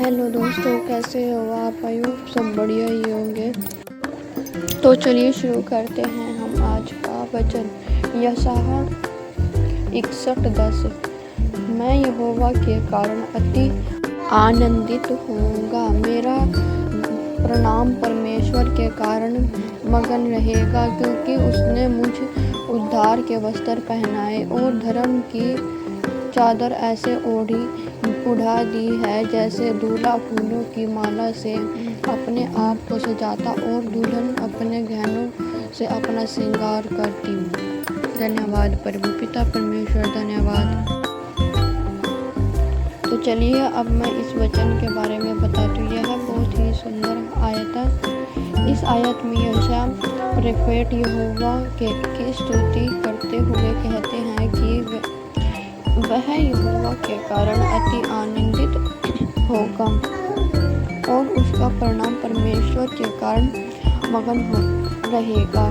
Hello दोस्तों, कैसे हो आप? आयु सब बढ़िया ही होंगे। तो चलिए शुरू करते हैं हम आज का वचन। यशायाह 61:10। मैं यहोवा के कारण अति आनंदित होऊंगा, मेरा प्रणाम परमेश्वर के कारण मगन रहेगा, क्योंकि उसने मुझे उद्धार के वस्त्र पहनाए और धर्म की चादर ऐसे उड़ा दी है जैसे दूल्हा फूलों की माला से अपने आप को सजाता और दुल्हन अपने गहनों से अपना श्रृंगार करती। धन्यवाद प्रभु पिता परमेश्वर, धन्यवाद। तो चलिए अब मैं इस वचन के बारे में बताती हूँ। यह बहुत ही सुंदर आयत है। इस आयत में यशायाह प्रोफेट यहोवा की स्तुति करते हुए कहते हैं कि वह यहोवा के कारण अति आनंदित होगा और उसका प्रणाम परमेश्वर के कारण मगन रहेगा।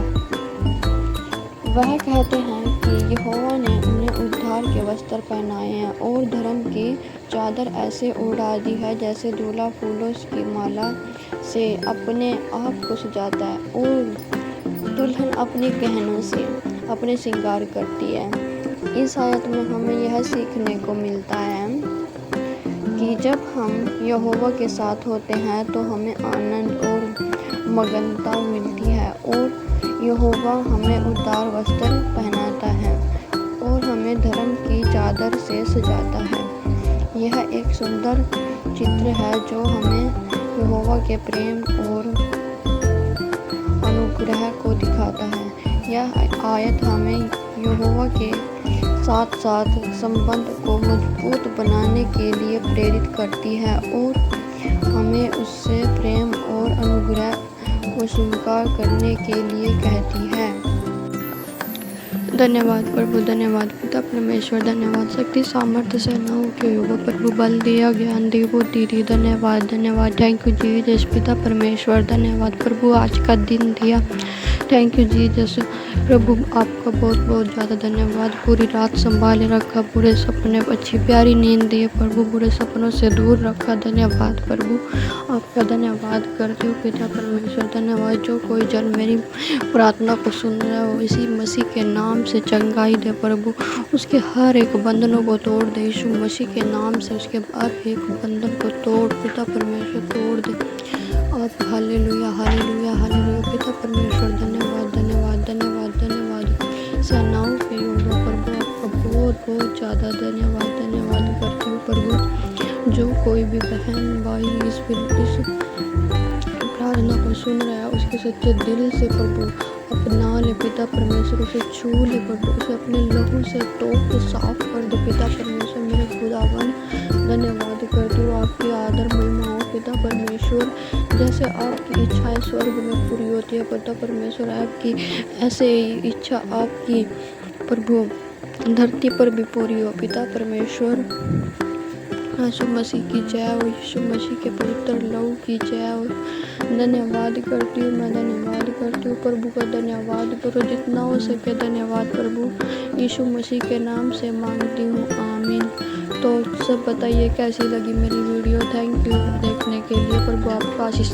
वह कहते हैं कि यहोवा ने उन्हें उद्धार के वस्त्र पहनाए हैं और धर्म की चादर ऐसे उड़ा दी है जैसे दूल्हा फूलों की माला से अपने आप को सजाता है और दुल्हन अपने गहनों से अपने श्रृंगार करती है। इस आयत में हमें यह सीखने को मिलता है कि जब हम यहोवा के साथ होते हैं तो हमें आनंद और मगनता मिलती है और यहोवा हमें उद्धार वस्त्र पहनाता है और हमें धर्म की चादर से सजाता है। यह एक सुंदर चित्र है जो हमें यहोवा के प्रेम और अनुग्रह को दिखाता है। यह आयत हमें यहोवा के साथ साथ संबंध को मजबूत बनाने के लिए प्रेरित करती है और हमें उससे प्रेम और अनुग्रह को स्वीकार करने के लिए कहती है। धन्यवाद प्रभु, धन्यवाद पिता परमेश्वर, धन्यवाद शक्ति सामर्थ्य से न के योग प्रभु बल दिया, ज्ञान दी, बुद्धि दी। धन्यवाद धन्यवाद, थैंक यू जीसस पिता परमेश्वर, धन्यवाद प्रभु आज का दिन दिया। थैंक यू जीसस प्रभु, आपका बहुत बहुत ज़्यादा धन्यवाद। पूरी रात संभाले रखा, बुरे सपने अच्छी प्यारी नींद दिए प्रभु, बुरे सपनों से दूर रखा। धन्यवाद प्रभु, आपका धन्यवाद करते हो पिता परमेश्वर, धन्यवाद। जो कोई जन मेरी प्रार्थना को सुन रहा हो इसी मसीह के नाम से चंगाई दे प्रभु, उसके हर एक बंधनों को तोड़ दे यीशु मसीह के नाम से, उसके हर एक बंधन को तोड़ पिता परमेश्वर, तोड़ दे आप। हालेलुया हालेलुया हालेलुया पिता परमेश्वर, धन्यवाद धन्यवाद धन्यवाद धन्यवाद। सेनाओं के योगा प्रभु, आपका बहुत बहुत ज़्यादा धन्यवाद धन्यवाद करते हो प्रभु। जो कोई भी बहन भाई इस प्रार्थना को सुन रहा है उसके सच्चे दिल से प्रभु अपना ले पिता परमेश्वर, उसे छू ले प्रभु, उसे अपने लहू से टोक के साफ कर दे पिता परमेश्वर। मेरे खुदावन धन्यवाद करती हूँ, आपकी आदर महिमा हो पिता परमेश्वर। जैसे आपकी इच्छाएं स्वर्ग में पूरी होती है पिता परमेश्वर, आपकी ऐसे ही इच्छा आपकी प्रभु धरती पर भी पूरी हो पिता परमेश्वर। यीशु मसीह की जय हो, यीशु मसीह के पवित्र लहू की जय हो। धन्यवाद करती हूँ मैं, धन्यवाद करती हूँ प्रभु का, धन्यवाद करो जितना हो सके। धन्यवाद प्रभु, यीशु मसीह के नाम से मांगती हूँ, आमीन। तो सब बताइए कैसी लगी मेरी वीडियो। थैंक यू देखने के लिए प्रभु, आपका आशीष।